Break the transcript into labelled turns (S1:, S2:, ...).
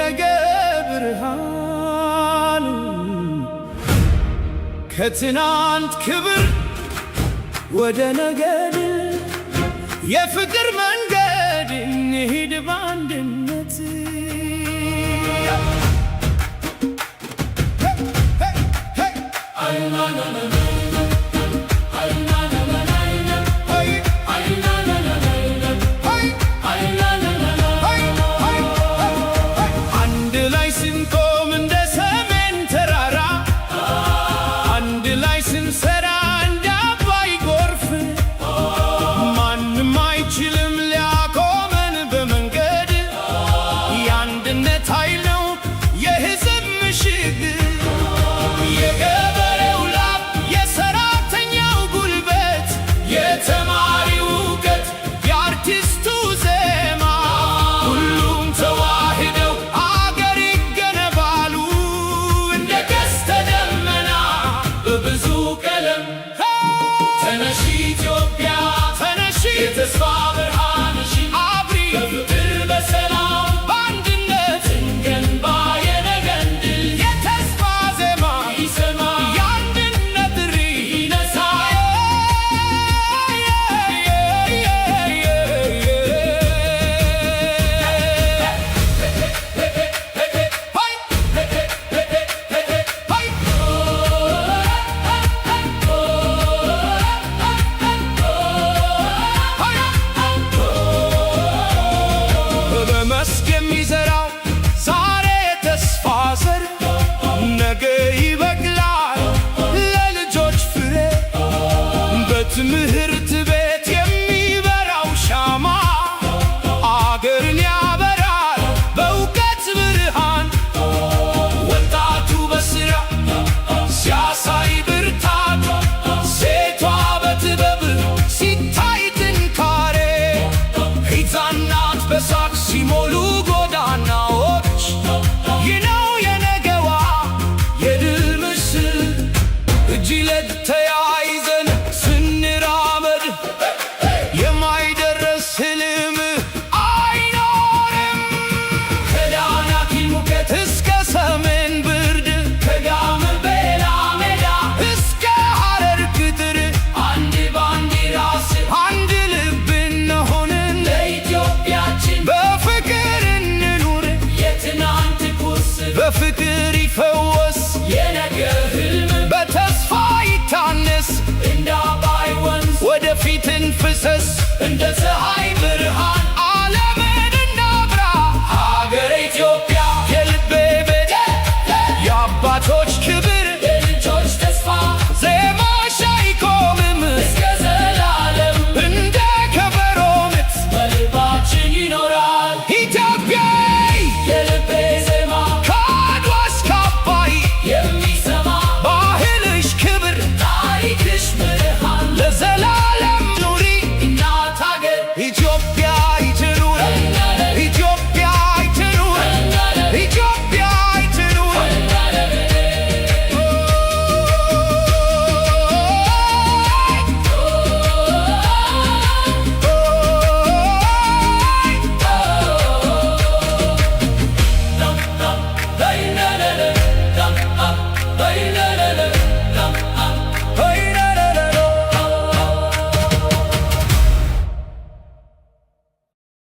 S1: የነገ ብርሃን ከትናንት ክብር ወደ ነገ ድል የፍቅር መንገድ እንሂድ በአንድነት ትምህርት ቤት የሚበራው ሻማ አገርን ያበራል በእውቀት ብርሃን ወጣቱ በስራ ሲያሳይ ብርታት ሴቷ በጥበብ ሲታይ ጥንካሬ ሕፃናት በሳቅ ሲሞሉ ጎዳናዎች ይህ ነው የነገዋ የድል ምስል እጅ ለእጅ ተያይዘን የማይደረስ ህልም አይኖርም ከዳናኪል ሙቀት እስከ ሰሜን ብርድ ከጋምቤላ ሜዳ እስከ ሐረር ቅጥር አንድ ባንዲራ ስር አንድ ልብ እንሆንን ለኢትዮጵያችን በፍቅር እንኑር የትናንት ቁስል በፍቅር ይፈወስ የነገ ህልም በተስፋ ይታነስ እንደ አባይ ወንዝ ወደፊት እንፍሰስ እንደ ፀሐይ ብርሃን ዓለምን እናብራ ሀገረ ኢትዮጵያ የልቤ ቤት የአባቶች ክብር የልጆች ተስፋ ዜማሽ አይቆምም እስከ ዘላለም እንደ ከበሮ ምት በልባችን ይኖራል ኢትዮጵያ የልቤ ዜማ ከአድዋ እስከ አባይ የሚሰማ ባህልሽ ክብር ታሪክሽ ብርሃን ለዘላለም ኢትዮጵያ ትኑር ኢትዮጵያ ትኑር ኢትዮጵያ ትኑር
S2: Bye.